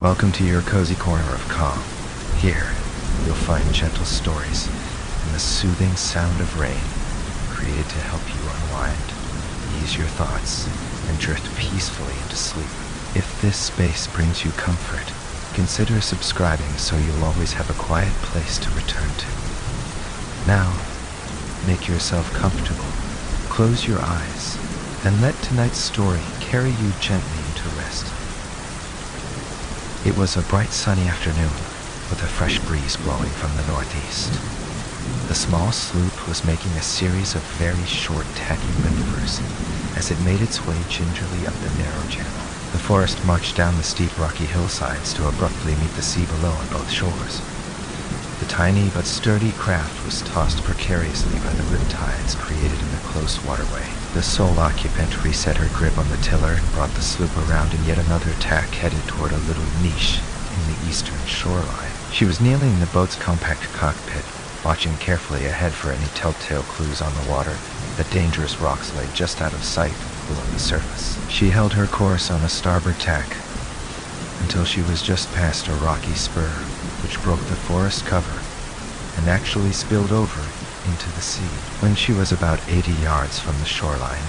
Welcome to your cozy corner of calm. Here, you'll find gentle stories and the soothing sound of rain, created to help you unwind, ease your thoughts, and drift peacefully into sleep. If this space brings you comfort, consider subscribing so you'll always have a quiet place to return to. Now, make yourself comfortable, close your eyes, and let tonight's story carry you gently into rest. It was a bright sunny afternoon, with a fresh breeze blowing from the northeast. The small sloop was making a series of very short, tacky maneuvers as it made its way gingerly up the narrow channel. The forest marched down the steep rocky hillsides to abruptly meet the sea below on both shores. The tiny but sturdy craft was tossed precariously by the riptides created in the close waterway. The sole occupant reset her grip on the tiller and brought the sloop around in yet another tack headed toward a little niche in the eastern shoreline. She was kneeling in the boat's compact cockpit, watching carefully ahead for any telltale clues on the water that dangerous rocks lay just out of sight below the surface. She held her course on a starboard tack until she was just past a rocky spur which broke the forest cover and actually spilled over into the sea. When she was about 80 yards from the shoreline,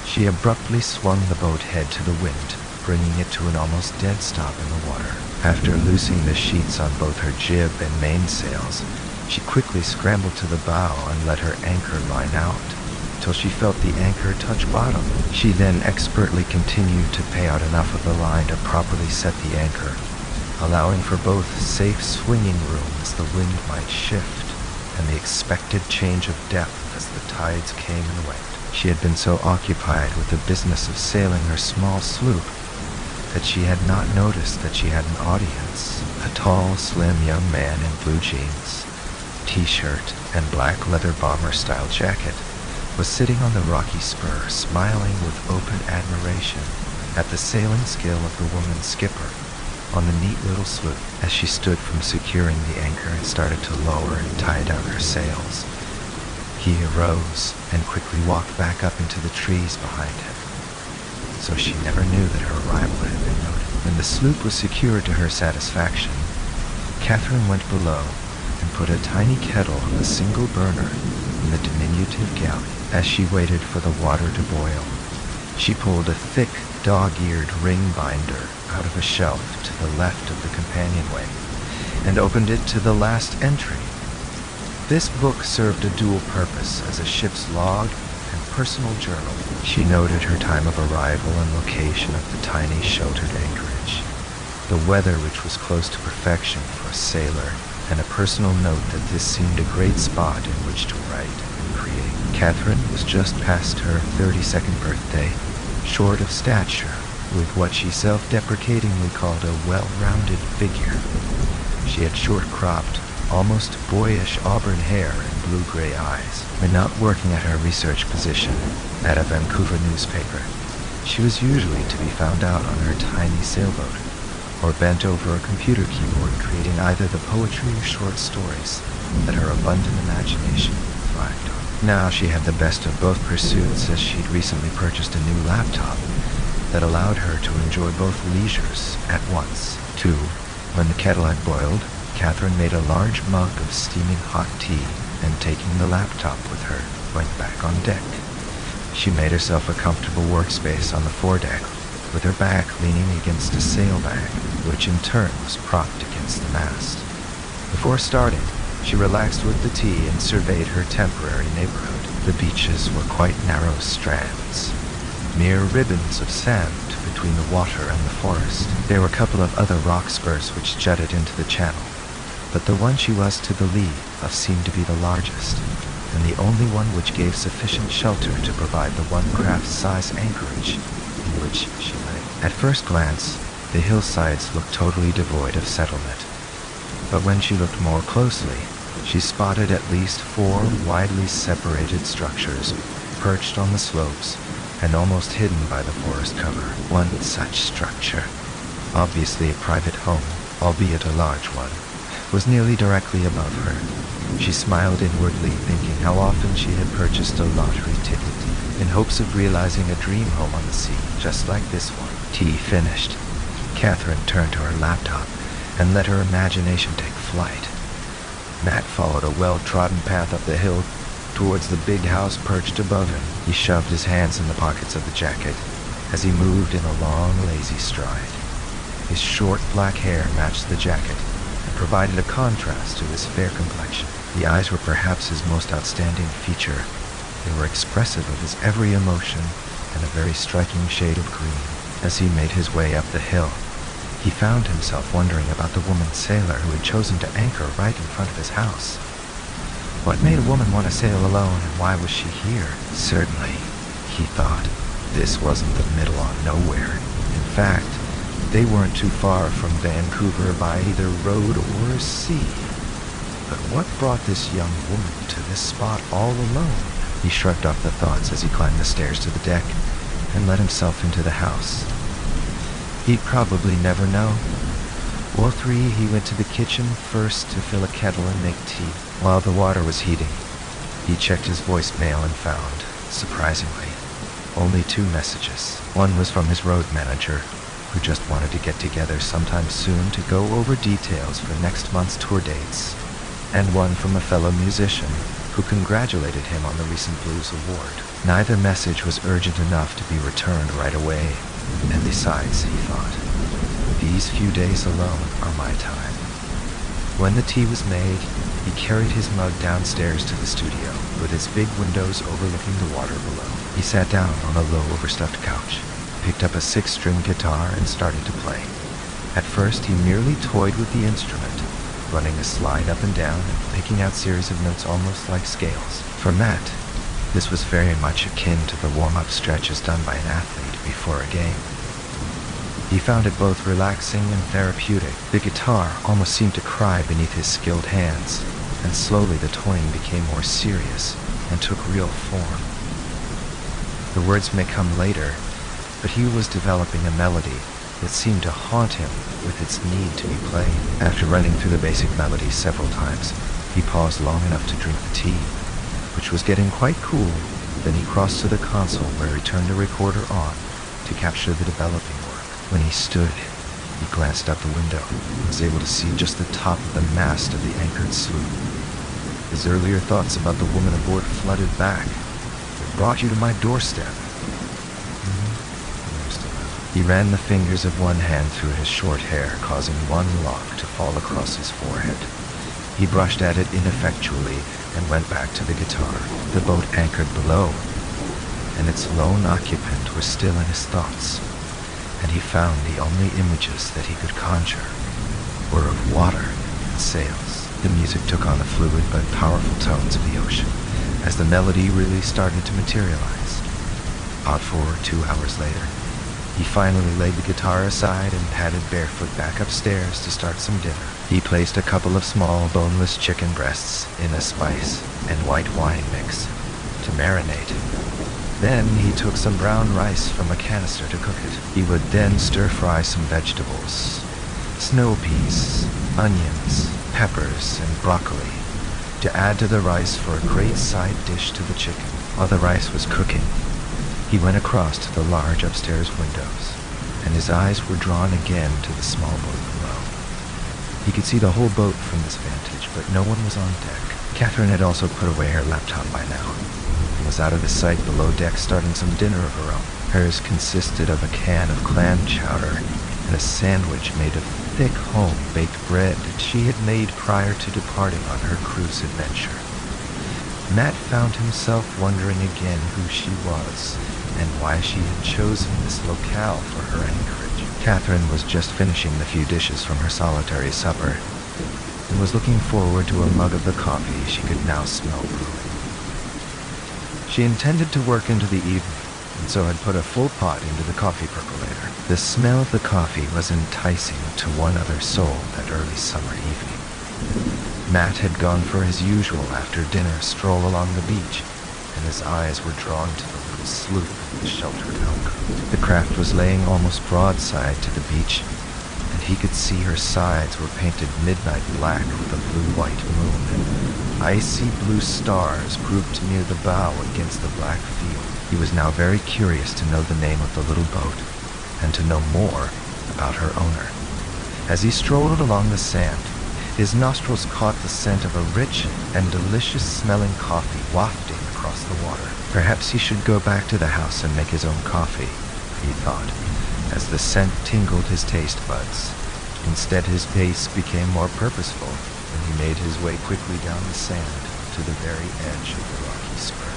she abruptly swung the boat head to the wind, bringing it to an almost dead stop in the water. After loosing the sheets on both her jib and mainsails, she quickly scrambled to the bow and let her anchor line out till she felt the anchor touch bottom. She then expertly continued to pay out enough of the line to properly set the anchor, allowing for both safe swinging room as the wind might shift and the expected change of depth as the tides came and went. She had been so occupied with the business of sailing her small sloop that she had not noticed that she had an audience. A tall, slim young man in blue jeans, t-shirt, and black leather bomber-style jacket was sitting on the rocky spur, smiling with open admiration at the sailing skill of the woman skipper on the neat little sloop. As she stood from securing the anchor and started to lower and tie down her sails, he arose and quickly walked back up into the trees behind him, so she never knew that her arrival had been noted. When the sloop was secured to her satisfaction, Catherine went below and put a tiny kettle on a single burner in the diminutive galley. As she waited for the water to boil, she pulled a thick, dog-eared ring binder out of a shelf to the left of the companionway and opened it to the last entry. This book served a dual purpose as a ship's log and personal journal. She noted her time of arrival and location of the tiny sheltered anchorage, the weather which was close to perfection for a sailor, and a personal note that this seemed a great spot in which to write and create. Catherine was just past her 32nd birthday, short of stature, with what she self-deprecatingly called a well-rounded figure. She had short-cropped, almost boyish auburn hair and blue-gray eyes. When not working at her research position at a Vancouver newspaper, she was usually to be found out on her tiny sailboat, or bent over a computer keyboard creating either the poetry or short stories that her abundant imagination thrived on. Now she had the best of both pursuits, as she'd recently purchased a new laptop that allowed her to enjoy both leisures at once. 2. When the kettle had boiled, Catherine made a large mug of steaming hot tea and, taking the laptop with her, went back on deck. She made herself a comfortable workspace on the foredeck, with her back leaning against a sailbag, which in turn was propped against the mast. Before starting, she relaxed with the tea and surveyed her temporary neighborhood. The beaches were quite narrow strands, mere ribbons of sand between the water and the forest. There were a couple of other rock spurs which jutted into the channel, but the one she was to the lee of seemed to be the largest, and the only one which gave sufficient shelter to provide the one craft-size anchorage in which she lay. At first glance, the hillsides looked totally devoid of settlement, but when she looked more closely, she spotted at least 4 widely separated structures perched on the slopes and almost hidden by the forest cover. One such structure, obviously a private home, albeit a large one, was nearly directly above her. She smiled inwardly, thinking how often she had purchased a lottery ticket in hopes of realizing a dream home on the sea, just like this one. Tea finished, Catherine turned to her laptop and let her imagination take flight. Matt followed a well-trodden path up the hill towards the big house perched above him. He shoved his hands in the pockets of the jacket as he moved in a long, lazy stride. His short black hair matched the jacket and provided a contrast to his fair complexion. The eyes were perhaps his most outstanding feature. They were expressive of his every emotion and a very striking shade of green. As he made his way up the hill, he found himself wondering about the woman sailor who had chosen to anchor right in front of his house. What made a woman want to sail alone, and why was she here? Certainly, he thought, this wasn't the middle of nowhere. In fact, they weren't too far from Vancouver by either road or sea. But what brought this young woman to this spot all alone? He shrugged off the thoughts as he climbed the stairs to the deck and let himself into the house. He'd probably never know. All three, he went to the kitchen first to fill a kettle and make tea. While the water was heating, he checked his voicemail and found, surprisingly, only 2 messages. One was from his road manager, who just wanted to get together sometime soon to go over details for next month's tour dates, and one from a fellow musician who congratulated him on the recent Blues Award. Neither message was urgent enough to be returned right away, and besides, he thought, these few days alone are my time. When the tea was made, he carried his mug downstairs to the studio, with its big windows overlooking the water below. He sat down on a low, overstuffed couch, picked up a 6-string guitar, and started to play. At first, he merely toyed with the instrument, running a slide up and down and picking out series of notes almost like scales. For Matt, this was very much akin to the warm-up stretches done by an athlete before a game. He found it both relaxing and therapeutic. The guitar almost seemed to cry beneath his skilled hands, and slowly the toying became more serious and took real form. The words may come later, but he was developing a melody that seemed to haunt him with its need to be played. After running through the basic melodies several times, he paused long enough to drink the tea, which was getting quite cool. Then he crossed to the console where he turned the recorder on to capture the developing work. When he stood, he glanced out the window and was able to see just the top of the mast of the anchored sloop. His earlier thoughts about the woman aboard flooded back. It brought you to my doorstep. He ran the fingers of one hand through his short hair, causing one lock to fall across his forehead. He brushed at it ineffectually and went back to the guitar. The boat anchored below, and its lone occupant was still in his thoughts, and he found the only images that he could conjure were of water and sails. The music took on the fluid but powerful tones of the ocean as the melody really started to materialize. About 4 or 2 hours later, he finally laid the guitar aside and padded barefoot back upstairs to start some dinner. He placed a couple of small, boneless chicken breasts in a spice and white wine mix to marinate. Then he took some brown rice from a canister to cook it. He would then stir-fry some vegetables, snow peas, onions, peppers, and broccoli, to add to the rice for a great side dish to the chicken. While the rice was cooking, he went across to the large upstairs windows, and his eyes were drawn again to the small boat below. He could see the whole boat from this vantage, but no one was on deck. Catherine had also put away her laptop by now, and was out of his sight below deck starting some dinner of her own. Hers consisted of a can of clam chowder and a sandwich made of thick home-baked bread that she had made prior to departing on her cruise adventure. Matt found himself wondering again who she was and why she had chosen this locale for her anchorage. Catherine was just finishing the few dishes from her solitary supper and was looking forward to a mug of the coffee she could now smell brewing. She intended to work into the evening, and so had put a full pot into the coffee percolator. The smell of the coffee was enticing to one other soul that early summer evening. Matt had gone for his usual after-dinner stroll along the beach, and his eyes were drawn to the little sloop in the sheltered alcove. The craft was laying almost broadside to the beach, and he could see her sides were painted midnight black with a blue-white moon. Icy blue stars grouped near the bow against the black field. He was now very curious to know the name of the little boat, and to know more about her owner. As he strolled along the sand, his nostrils caught the scent of a rich and delicious-smelling coffee wafting across the water. Perhaps he should go back to the house and make his own coffee, he thought, as the scent tingled his taste buds. Instead, his pace became more purposeful, and he made his way quickly down the sand to the very edge of the rocky spur.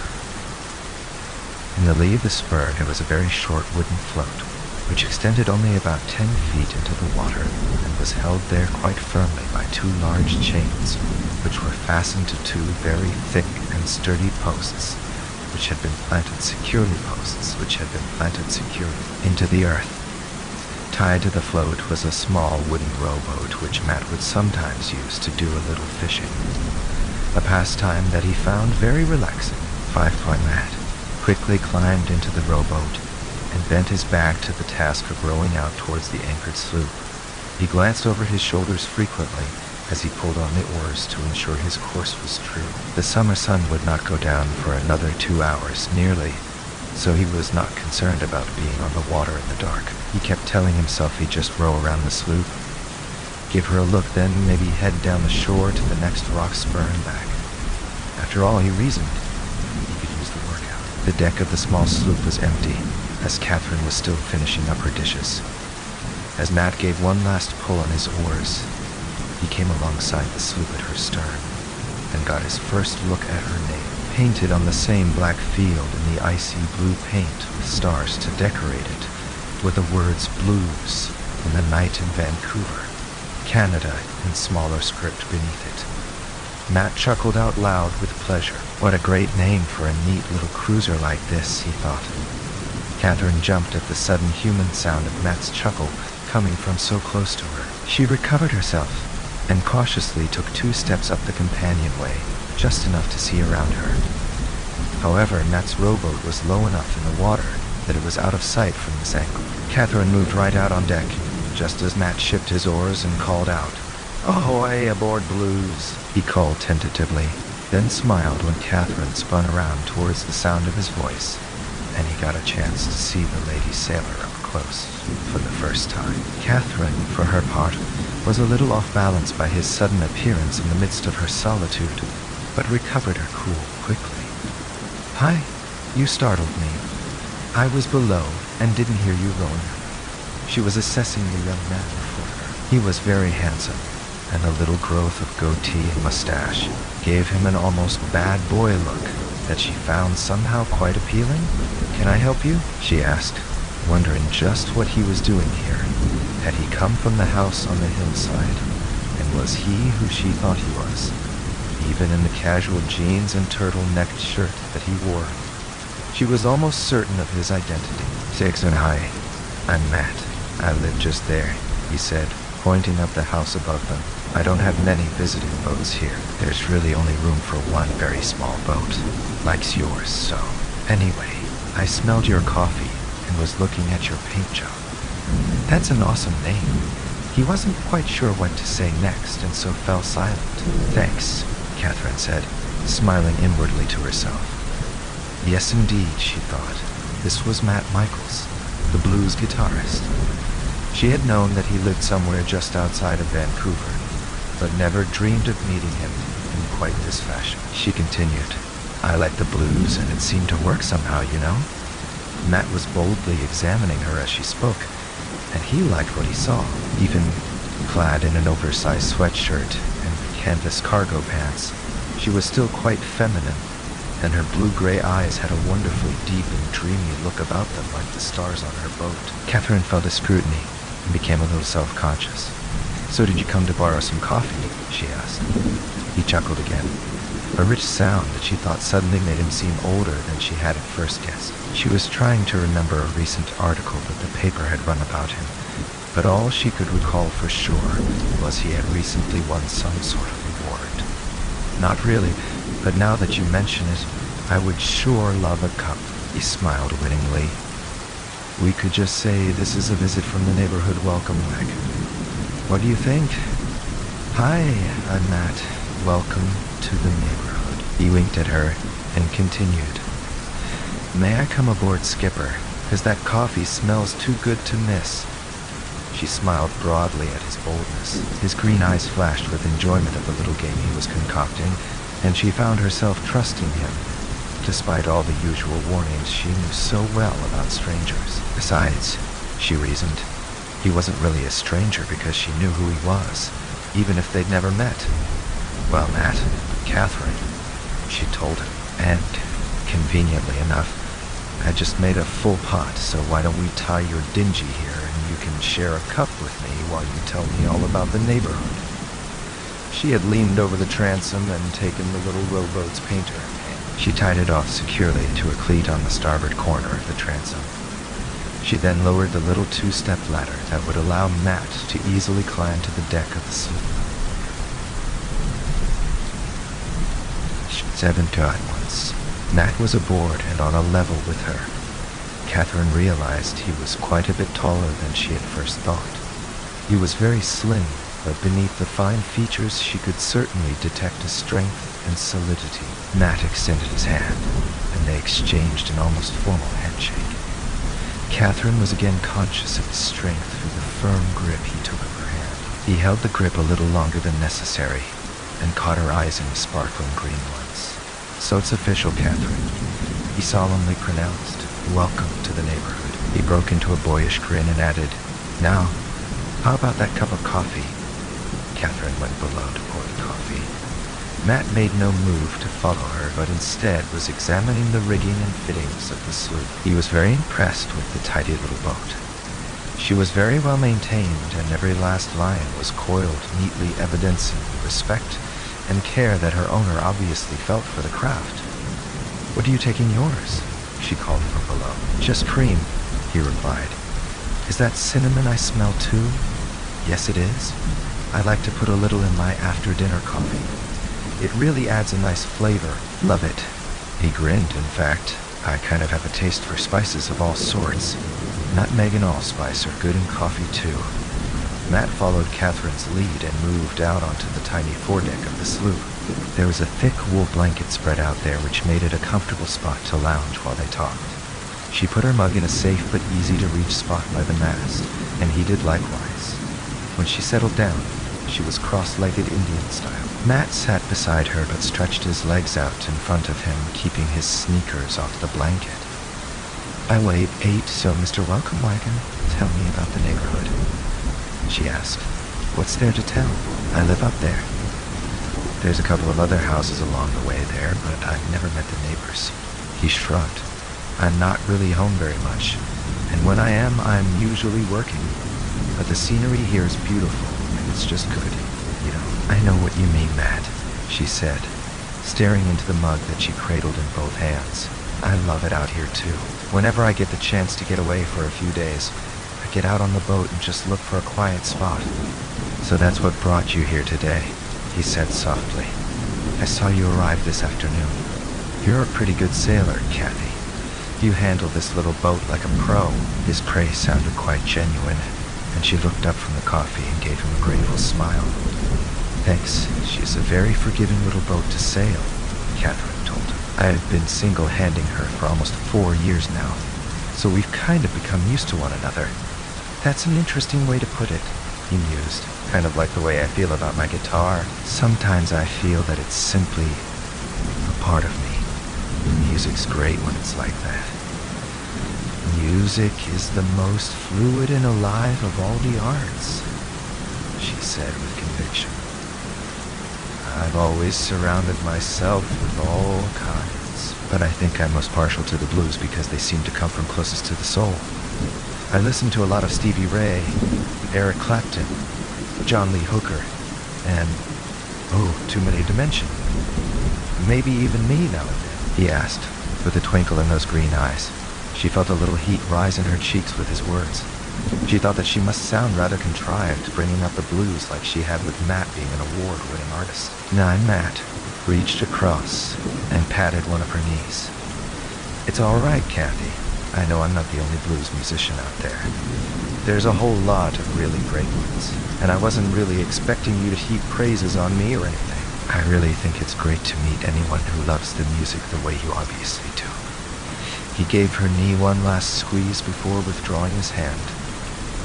In the lee of the spur, there was a very short wooden float, which extended only about 10 feet into the water and was held there quite firmly by 2 large chains, which were fastened to 2 very thick and sturdy posts, which had been planted securely into the earth. Tied to the float was a small wooden rowboat which Matt would sometimes use to do a little fishing, a pastime that he found very relaxing. 5-Point Matt quickly climbed into the rowboat and bent his back to the task of rowing out towards the anchored sloop. He glanced over his shoulders frequently as he pulled on the oars to ensure his course was true. The summer sun would not go down for another 2 hours, nearly, so he was not concerned about being on the water in the dark. He kept telling himself he'd just row around the sloop, give her a look, then maybe head down the shore to the next rock spur and back. After all, he reasoned, he could use the workout. The deck of the small sloop was empty, as Catherine was still finishing up her dishes. As Matt gave one last pull on his oars, he came alongside the sloop at her stern and got his first look at her name, painted on the same black field in the icy blue paint with stars to decorate it, were the words Blues and the Night in Vancouver, Canada in smaller script beneath it. Matt chuckled out loud with pleasure. What a great name for a neat little cruiser like this, he thought. Catherine jumped at the sudden human sound of Matt's chuckle coming from so close to her. She recovered herself and cautiously took 2 steps up the companionway, just enough to see around her. However, Matt's rowboat was low enough in the water that it was out of sight from this angle. Catherine moved right out on deck, just as Matt shipped his oars and called out, "Ahoy aboard, Blues," he called tentatively, then smiled when Catherine spun around towards the sound of his voice, and he got a chance to see the lady sailor up close for the first time. Catherine, for her part, was a little off balance by his sudden appearance in the midst of her solitude, but recovered her cool quickly. "Hi, you startled me. I was below and didn't hear you rowing." She was assessing the young man before her. He was very handsome, and a little growth of goatee and mustache gave him an almost bad boy look that she found somehow quite appealing. "Can I help you?" she asked, wondering just what he was doing here. Had he come from the house on the hillside, and was he who she thought he was, even in the casual jeans and turtle-necked shirt that he wore? She was almost certain of his identity. "Six and hi, I'm Matt. I live just there," he said, pointing up the house above them. "I don't have many visiting boats here. There's really only room for one very small boat, like's yours, so. Anyway, I smelled your coffee and was looking at your paint job. That's an awesome name." He wasn't quite sure what to say next, and so fell silent. "Thanks," Catherine said, smiling inwardly to herself. Yes, indeed, she thought. This was Matt Michaels, the blues guitarist. She had known that he lived somewhere just outside of Vancouver, but never dreamed of meeting him in quite this fashion. She continued, "I like the blues, and it seemed to work somehow, you know." Matt was boldly examining her as she spoke, and he liked what he saw. Even clad in an oversized sweatshirt and canvas cargo pants, she was still quite feminine, and her blue-gray eyes had a wonderfully deep and dreamy look about them like the stars on her boat. Catherine felt a scrutiny and became a little self-conscious. "So did you come to borrow some coffee?" she asked. He chuckled again, a rich sound that she thought suddenly made him seem older than she had at first guessed. She was trying to remember a recent article that the paper had run about him, but all she could recall for sure was he had recently won some sort of award. "Not really, but now that you mention it, I would sure love a cup," he smiled winningly. "We could just say this is a visit from the neighborhood welcome wagon. What do you think?" "Hi, I'm Matt. Welcome to the neighborhood." He winked at her and continued, "May I come aboard, Skipper? 'Cause that coffee smells too good to miss." She smiled broadly at his boldness. His green eyes flashed with enjoyment of the little game he was concocting, and she found herself trusting him, despite all the usual warnings she knew so well about strangers. Besides, she reasoned, he wasn't really a stranger because she knew who he was, even if they'd never met. Well, Matt, Catherine, she told him, and, conveniently enough, I just made a full pot, so why don't we tie your dingy here and you can share a cup with me while you tell me all about the neighborhood. She had leaned over the transom and taken the little rowboat's painter. She tied it off securely to a cleat on the starboard corner of the transom. She then lowered the little two-step ladder that would allow Matt to easily climb to the deck of the sloop. 7 at once. Matt was aboard and on a level with her. Catherine realized he was quite a bit taller than she at first thought. He was very slim, but beneath the fine features she could certainly detect a strength and solidity. Matt extended his hand, and they exchanged an almost formal handshake. Catherine was again conscious of his strength through the firm grip he took of her hand. He held the grip a little longer than necessary, and caught her eyes in his sparkling green ones. So it's official, Catherine, he solemnly pronounced. Welcome to the neighborhood. He broke into a boyish grin and added, Now, how about that cup of coffee? Catherine went below to pour the coffee. Matt made no move to follow her, but instead was examining the rigging and fittings of the sloop. He was very impressed with the tidy little boat. She was very well maintained, and every last line was coiled neatly, evidencing respect and care that her owner obviously felt for the craft. What are you taking yours? She called from below. Just cream, he replied. Is that cinnamon I smell too? Yes, it is. I like to put a little in my after-dinner coffee. It really adds a nice flavor. Love it. He grinned, in fact. I kind of have a taste for spices of all sorts. Nutmeg and allspice are good in coffee too. Matt followed Catherine's lead and moved out onto the tiny foredeck of the sloop. There was a thick wool blanket spread out there which made it a comfortable spot to lounge while they talked. She put her mug in a safe but easy-to-reach spot by the mast, and he did likewise. When she settled down, she was cross-legged Indian style. Matt sat beside her but stretched his legs out in front of him, keeping his sneakers off the blanket. I weighed 8, so Mr. Welcome Wagon, tell me about the neighborhood. She asked, What's there to tell? I live up there. There's a couple of other houses along the way there, but I've never met the neighbors. He shrugged. I'm not really home very much, and when I am, I'm usually working. But the scenery here is beautiful, and it's just good, you know. I know what you mean, Matt, she said, staring into the mug that she cradled in both hands. I love it out here, too. Whenever I get the chance to get away for a few days, I get out on the boat and just look for a quiet spot. So that's what brought you here today, he said softly. I saw you arrive this afternoon. You're a pretty good sailor, Kathy. You handle this little boat like a pro. His praise sounded quite genuine, and she looked up from the coffee and gave him a grateful smile. Thanks. She's a very forgiving little boat to sail, Catherine told him. I have been single-handing her for almost 4 years now, so we've kind of become used to one another. That's an interesting way to put it, he mused, kind of like the way I feel about my guitar. Sometimes I feel that it's simply a part of me. Music's great when it's like that. Music is the most fluid and alive of all the arts, she said with conviction. I've always surrounded myself with all kinds, but I think I'm most partial to the blues because they seem to come from closest to the soul. I listen to a lot of Stevie Ray, Eric Clapton, John Lee Hooker, and, too many to mention. Maybe even me now and then, he asked, with a twinkle in those green eyes. She felt a little heat rise in her cheeks with his words. She thought that she must sound rather contrived, bringing up the blues like she had with Matt being an award-winning artist. Matt reached across and patted one of her knees. It's all right, Kathy. I know I'm not the only blues musician out there. There's a whole lot of really great ones, and I wasn't really expecting you to heap praises on me or anything. I really think it's great to meet anyone who loves the music the way you obviously do. He gave her knee one last squeeze before withdrawing his hand.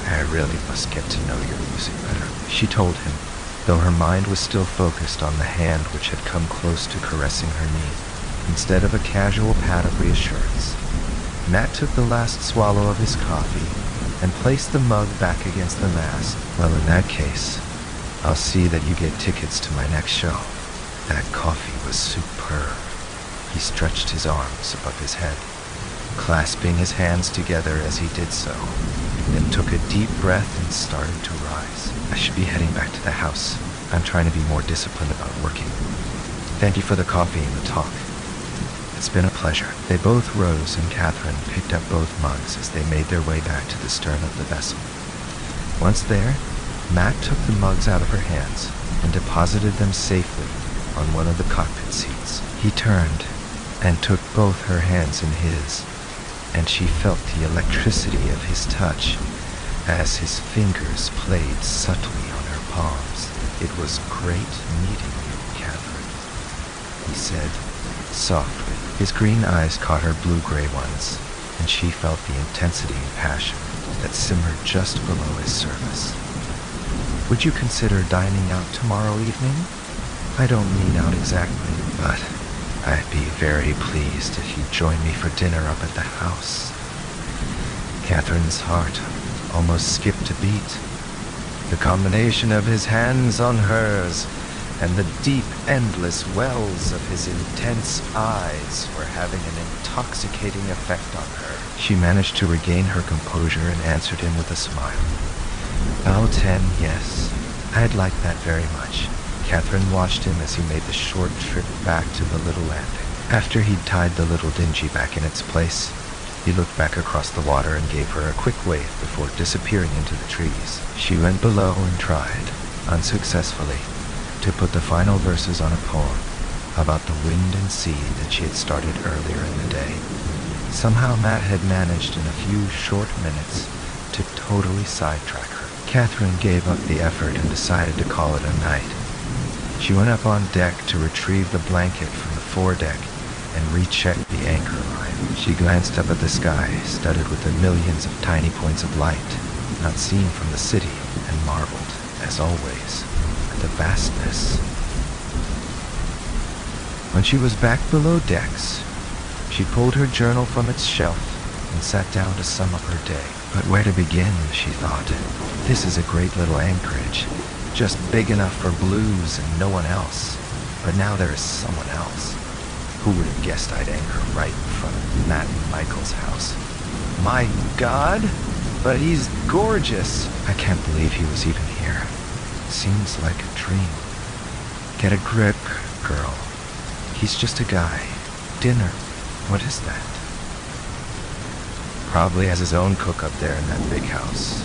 I really must get to know your music better, she told him, though her mind was still focused on the hand which had come close to caressing her knee. Instead of a casual pat of reassurance, Matt took the last swallow of his coffee and placed the mug back against the mast. Well, in that case, I'll see that you get tickets to my next show. That coffee was superb. He stretched his arms above his head, clasping his hands together as he did so, then took a deep breath and started to rise. I should be heading back to the house. I'm trying to be more disciplined about working. Thank you for the coffee and the talk. It's been a pleasure. They both rose, and Catherine picked up both mugs as they made their way back to the stern of the vessel. Once there, Matt took the mugs out of her hands and deposited them safely on one of the cockpit seats. He turned and took both her hands in his, and she felt the electricity of his touch as his fingers played subtly on her palms. It was great meeting you, Catherine, he said softly. His green eyes caught her blue-gray ones, and she felt the intensity and passion that simmered just below his surface. Would you consider dining out tomorrow evening? I don't mean out exactly, but I'd be very pleased if you'd join me for dinner up at the house. Catherine's heart almost skipped a beat. The combination of his hands on hers and the deep, endless wells of his intense eyes were having an intoxicating effect on her. She managed to regain her composure and answered him with a smile. Oh, 10, yes. I'd like that very much. Catherine watched him as he made the short trip back to the little landing. After he'd tied the little dinghy back in its place, he looked back across the water and gave her a quick wave before disappearing into the trees. She went below and tried, unsuccessfully, to put the final verses on a poem about the wind and sea that she had started earlier in the day. Somehow Matt had managed in a few short minutes to totally sidetrack her. Catherine gave up the effort and decided to call it a night. She went up on deck to retrieve the blanket from the foredeck and recheck the anchor line. She glanced up at the sky, studded with the millions of tiny points of light not seen from the city, and marveled, as always, at the vastness. When she was back below decks, she pulled her journal from its shelf and sat down to sum up her day. But where to begin, she thought. This is a great little anchorage, just big enough for blues and no one else. But now there is someone else. Who would have guessed I'd anchor right in front of Matt and Michael's house? My God! But he's gorgeous! I can't believe he was even here. Seems like a dream. Get a grip, girl. He's just a guy. Dinner. What is that? Probably has his own cook up there in that big house.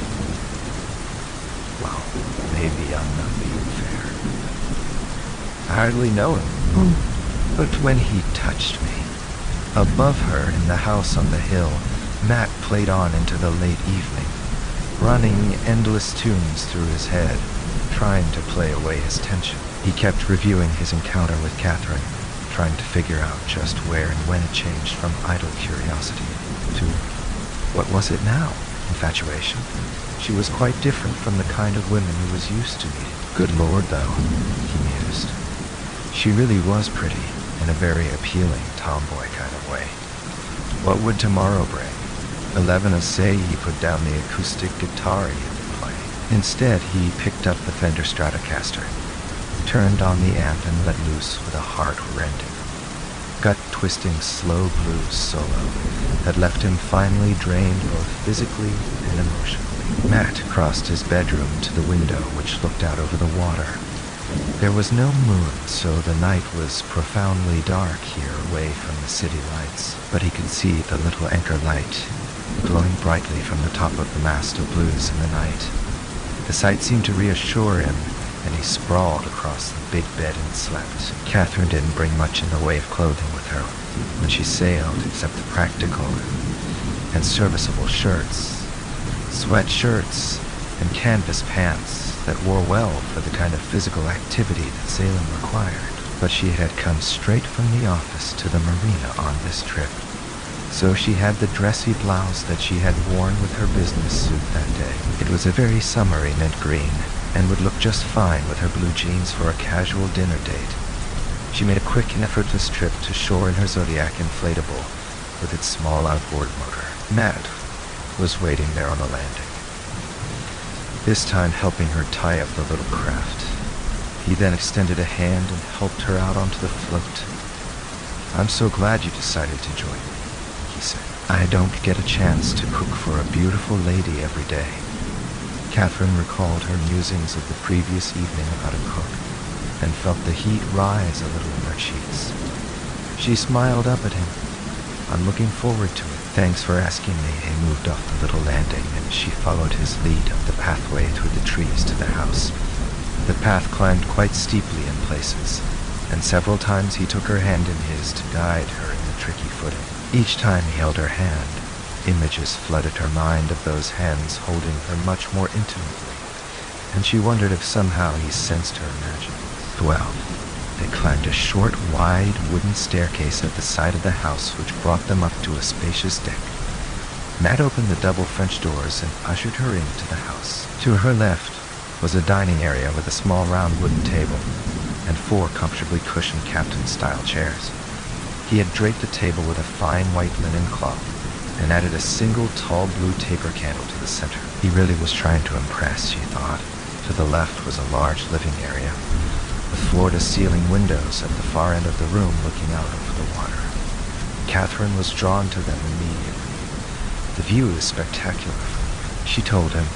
Well, maybe I'm not being fair. I hardly know him. But when he touched me, above her in the house on the hill, Matt played on into the late evening, running endless tunes through his head, trying to play away his tension. He kept reviewing his encounter with Catherine, trying to figure out just where and when it changed from idle curiosity to, what was it now? Infatuation? She was quite different from the kind of women he was used to meeting. Good Lord, though, he mused. She really was pretty, in a very appealing tomboy kind of way. What would tomorrow bring? 11 say he put down the acoustic guitar he had been playing. Instead, he picked up the Fender Stratocaster, turned on the amp and let loose with a heart-rending, gut-twisting slow blues solo that left him finally drained both physically and emotionally. Matt crossed his bedroom to the window which looked out over the water. There was no moon, so the night was profoundly dark here away from the city lights, but he could see the little anchor light glowing brightly from the top of the mast of blues in the night. The sight seemed to reassure him, and he sprawled across the big bed and slept. Catherine didn't bring much in the way of clothing with her when she sailed, except the practical and serviceable shirts, sweatshirts, and canvas pants that wore well for the kind of physical activity that sailing required. But she had come straight from the office to the marina on this trip, so she had the dressy blouse that she had worn with her business suit that day. It was a very summery mint green, and would look just fine with her blue jeans for a casual dinner date. She made a quick and effortless trip to shore in her Zodiac inflatable with its small outboard motor. Matt was waiting there on the landing, this time helping her tie up the little craft. He then extended a hand and helped her out onto the float. "I'm so glad you decided to join me," he said. "I don't get a chance to cook for a beautiful lady every day." Catherine recalled her musings of the previous evening about a cook, and felt the heat rise a little in her cheeks. She smiled up at him. "I'm looking forward to it. Thanks for asking me." He moved off the little landing, and she followed his lead up the pathway through the trees to the house. The path climbed quite steeply in places, and several times he took her hand in his to guide her in the tricky footing. Each time he held her hand, images flooded her mind of those hands holding her much more intimately, and she wondered if somehow he sensed her imaginings. 12. They climbed a short, wide wooden staircase at the side of the house which brought them up to a spacious deck. Matt opened the double French doors and ushered her into the house. To her left was a dining area with a small round wooden table and 4 comfortably cushioned captain-style chairs. He had draped the table with a fine white linen cloth and added a single tall blue taper candle to the center. He really was trying to impress, she thought. To the left was a large living area with floor-to-ceiling windows at the far end of the room looking out over the water. Catherine was drawn to them immediately. "The view is spectacular," she told him.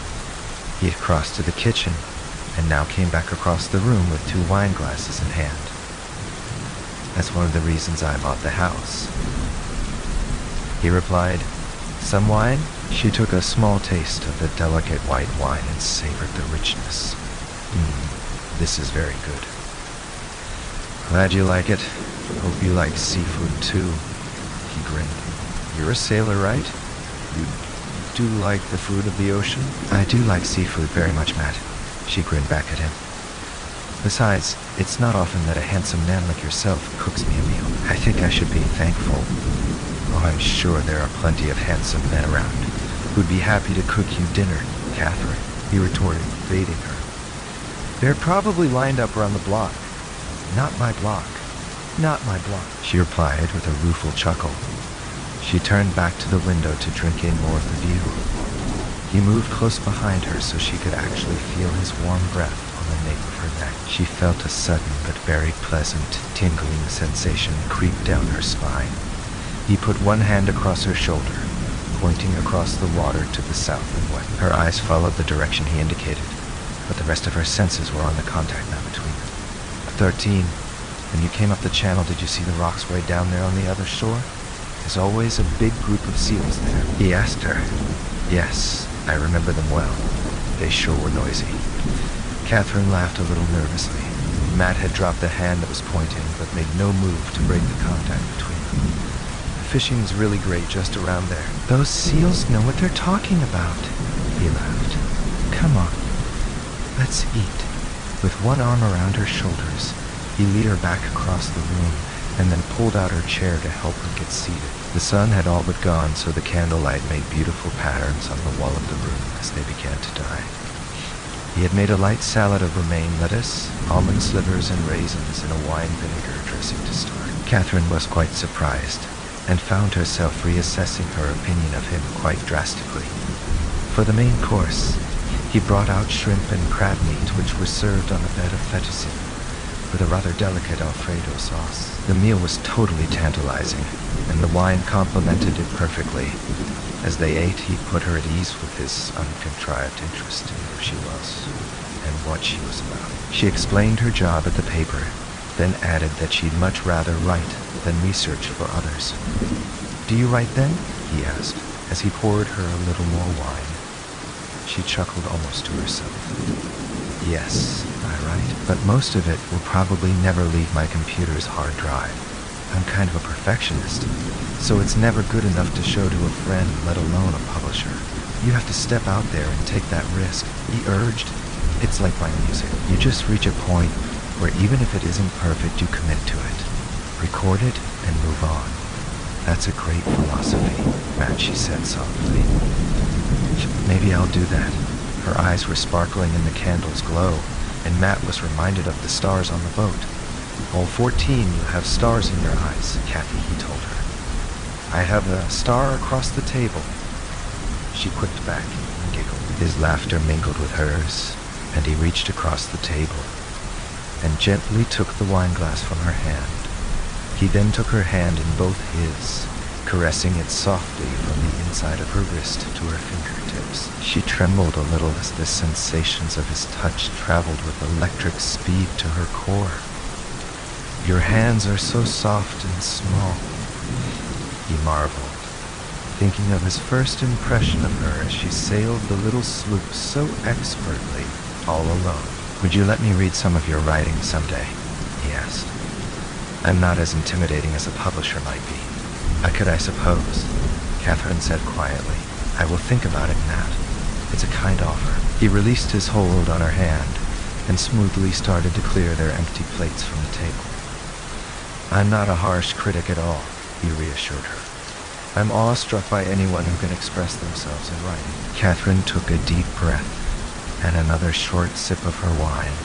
He had crossed to the kitchen and now came back across the room with 2 wine glasses in hand. "That's one of the reasons I bought the house," he replied. "Some wine?" She took a small taste of the delicate white wine and savored the richness. This is very good." "Glad you like it. Hope you like seafood too," he grinned. "You're a sailor, right? You do like the food of the ocean?" "I do like seafood very much, Matt," she grinned back at him. "Besides, it's not often that a handsome man like yourself cooks me a meal. I think I should be thankful." "Oh, I'm sure there are plenty of handsome men around who'd be happy to cook you dinner, Catherine," he retorted, baiting her. "They're probably lined up around the block." "Not my block. Not my block," she replied with a rueful chuckle. She turned back to the window to drink in more of the view. He moved close behind her so she could actually feel his warm breath on the nape of her neck. She felt a sudden but very pleasant, tingling sensation creep down her spine. He put one hand across her shoulder, pointing across the water to the south and west. Her eyes followed the direction he indicated, but the rest of her senses were on the contact map between them. 13. When you came up the channel, did you see the rocks way down there on the other shore? There's always a big group of seals there." He asked her. "Yes, I remember them well. They sure were noisy." Catherine laughed a little nervously. Matt had dropped the hand that was pointing, but made no move to break the contact between them. "The fishing's really great just around there." "Those seals know what they're talking about," he laughed. "Come on, let's eat." With one arm around her shoulders, he led her back across the room and then pulled out her chair to help her get seated. The sun had all but gone, so the candlelight made beautiful patterns on the wall of the room as they began to die. He had made a light salad of romaine lettuce, almond slivers, and raisins in a wine vinegar dressing to start. Catherine was quite surprised and found herself reassessing her opinion of him quite drastically. For the main course, he brought out shrimp and crab meat which were served on a bed of fettuccine with a rather delicate Alfredo sauce. The meal was totally tantalizing, and the wine complemented it perfectly. As they ate, he put her at ease with his uncontrived interest in who she was and what she was about. She explained her job at the paper, then added that she'd much rather write than research for others. "Do you write then?" he asked, as he poured her a little more wine. She chuckled almost to herself. "Yes, I write, but most of it will probably never leave my computer's hard drive. I'm kind of a perfectionist, so it's never good enough to show to a friend, let alone a publisher. You have to step out there and take that risk," he urged. "It's like my music. You just reach a point where even if it isn't perfect, you commit to it, record it, and move on. That's a great philosophy, Matt, she said softly. Maybe I'll do that. Her eyes were sparkling in the candle's glow, and Matt was reminded of the stars on the boat. All 14, you have stars in your eyes, Kathy, he told her. I have a star across the table. She quipped back and giggled. His laughter mingled with hers, and he reached across the table and gently took the wineglass from her hand. He then took her hand in both his, caressing it softly from the inside of her wrist to her fingertips. She trembled a little as the sensations of his touch traveled with electric speed to her core. Your hands are so soft and small, he marveled, thinking of his first impression of her as she sailed the little sloop so expertly, all alone. Would you let me read some of your writing someday? He asked. I'm not as intimidating as a publisher might be. I could, I suppose, Catherine said quietly. I will think about it, Matt. It's a kind offer. He released his hold on her hand and smoothly started to clear their empty plates from the table. I'm not a harsh critic at all, he reassured her. I'm awestruck by anyone who can express themselves in writing. Catherine took a deep breath and another short sip of her wine.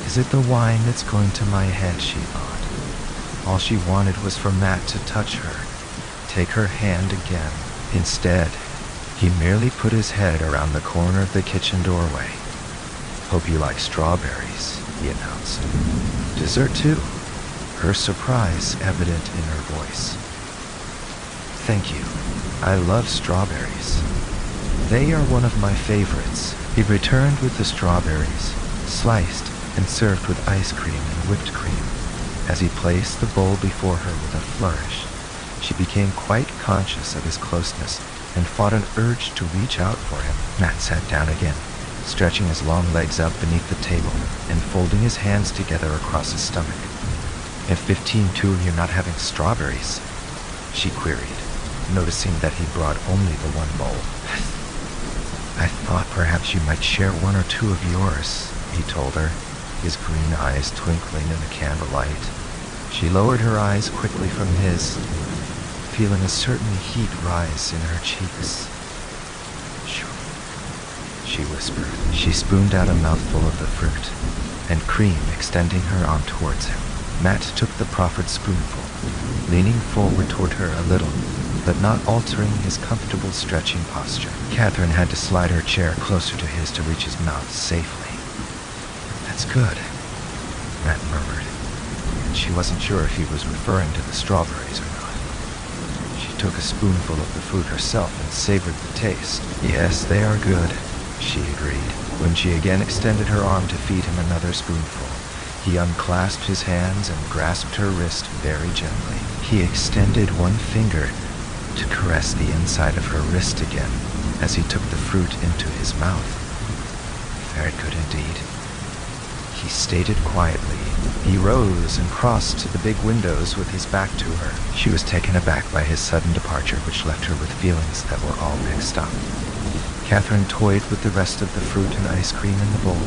Is it the wine that's going to my head, she thought. All she wanted was for Matt to touch her, take her hand again. Instead, he merely put his head around the corner of the kitchen doorway. Hope you like strawberries, he announced. Dessert too, her surprise evident in her voice. Thank you. I love strawberries. They are one of my favorites. He returned with the strawberries, sliced and served with ice cream and whipped cream. As he placed the bowl before her with a flourish, she became quite conscious of his closeness and fought an urge to reach out for him. Matt sat down again, stretching his long legs out beneath the table and folding his hands together across his stomach. At 15-2, you're not having strawberries? She queried, noticing that he brought only the one bowl. I thought perhaps you might share one or two of yours, he told her, his green eyes twinkling in the candlelight. She lowered her eyes quickly from his, feeling a certain heat rise in her cheeks. Sure, she whispered. She spooned out a mouthful of the fruit, and cream extending her arm towards him. Matt took the proffered spoonful, leaning forward toward her a little, but not altering his comfortable stretching posture. Catherine had to slide her chair closer to his to reach his mouth safely. That's good, Matt murmured, and she wasn't sure if he was referring to the strawberries or not. She took a spoonful of the fruit herself and savored the taste. Yes, they are good, she agreed. When she again extended her arm to feed him another spoonful, he unclasped his hands and grasped her wrist very gently. He extended one finger to caress the inside of her wrist again as he took the fruit into his mouth. Very good indeed, he stated quietly. He rose and crossed to the big windows with his back to her. She was taken aback by his sudden departure, which left her with feelings that were all mixed up. Catherine toyed with the rest of the fruit and ice cream in the bowl,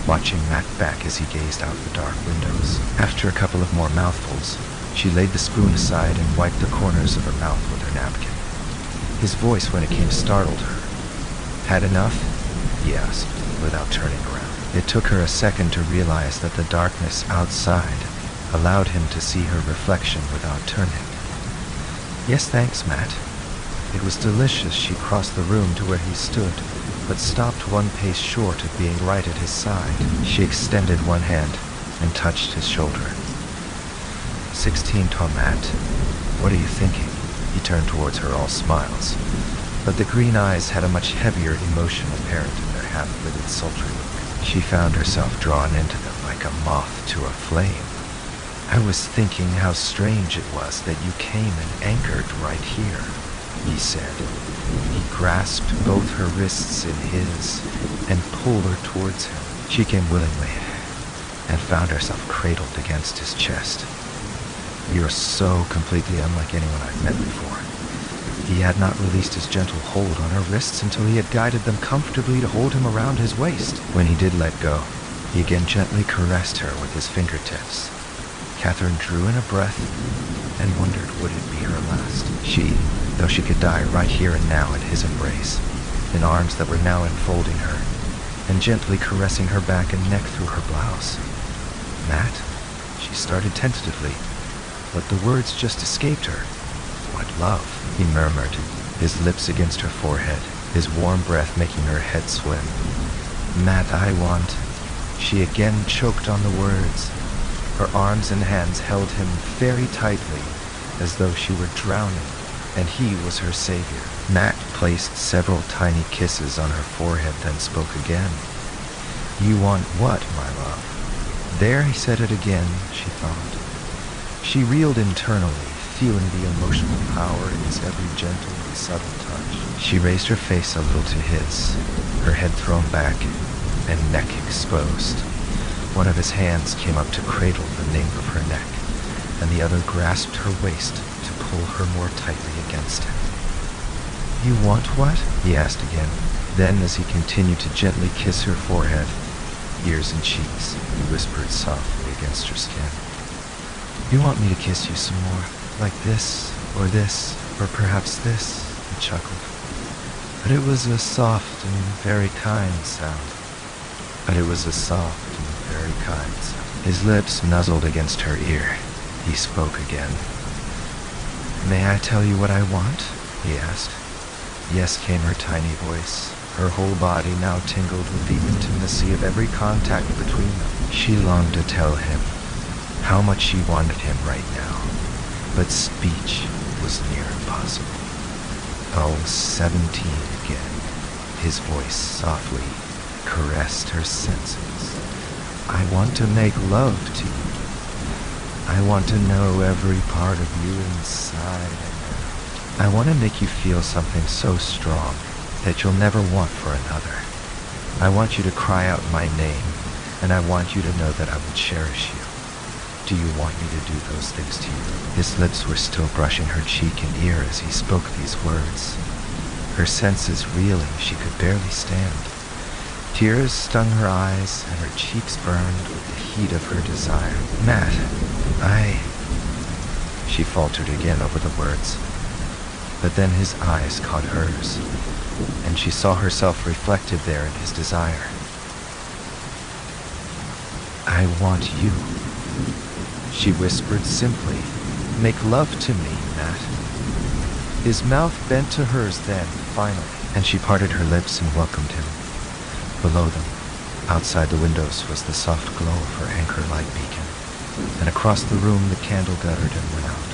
watching Matt back as he gazed out the dark windows. After a couple of more mouthfuls, she laid the spoon aside and wiped the corners of her mouth with her napkin. His voice, when it came, startled her. Had enough? He asked, without turning around. It took her a second to realize that the darkness outside allowed him to see her reflection without turning. Yes, thanks, Matt. It was delicious. She crossed the room to where he stood, but stopped one pace short of being right at his side. She extended one hand and touched his shoulder. 16, Matt. What are you thinking? He turned towards her, all smiles, but the green eyes had a much heavier emotion apparent in their half-lidded sultry look. She found herself drawn into them like a moth to a flame. I was thinking how strange it was that you came and anchored right here, he said. He grasped both her wrists in his and pulled her towards him. She came willingly and found herself cradled against his chest. You're so completely unlike anyone I've met before. He had not released his gentle hold on her wrists until he had guided them comfortably to hold him around his waist. When he did let go, he again gently caressed her with his fingertips. Catherine drew in a breath and wondered would it be her last. Though she could die right here and now in his embrace, in arms that were now enfolding her, and gently caressing her back and neck through her blouse. Matt? She started tentatively, but the words just escaped her. What love, he murmured, his lips against her forehead, his warm breath making her head swim. Matt, I want... She again choked on the words. Her arms and hands held him very tightly, as though she were drowning, and he was her savior. Matt placed several tiny kisses on her forehead, then spoke again. You want what, my love? There he said it again, she thought. She reeled internally, feeling the emotional power in his every gentle and subtle touch. She raised her face a little to his, her head thrown back, and neck exposed. One of his hands came up to cradle the nape of her neck, and the other grasped her waist to pull her more tightly against him. You want what? He asked again. Then, as he continued to gently kiss her forehead, ears and cheeks, he whispered softly against her skin. You want me to kiss you some more, like this, or perhaps this, he chuckled. But it was a soft and very kind sound. His lips nuzzled against her ear. He spoke again. May I tell you what I want? He asked. Yes, came her tiny voice. Her whole body now tingled with the intimacy of every contact between them. She longed to tell him how much she wanted him right now, but speech was near impossible. Oh, 17 again. His voice softly caressed her senses. I want to make love to you. I want to know every part of you inside and out. I want to make you feel something so strong that you'll never want for another. I want you to cry out my name, and I want you to know that I will cherish you. Do you want me to do those things to you? His lips were still brushing her cheek and ear as he spoke these words. Her senses reeling, she could barely stand. Tears stung her eyes, and her cheeks burned with the heat of her desire. Matt, She faltered again over the words. But then his eyes caught hers, and she saw herself reflected there in his desire. I want you, she whispered simply. Make love to me, Matt. His mouth bent to hers then, finally, and she parted her lips and welcomed him. Below them, outside the windows, was the soft glow of her anchor light beacon, and across the room the candle guttered and went out.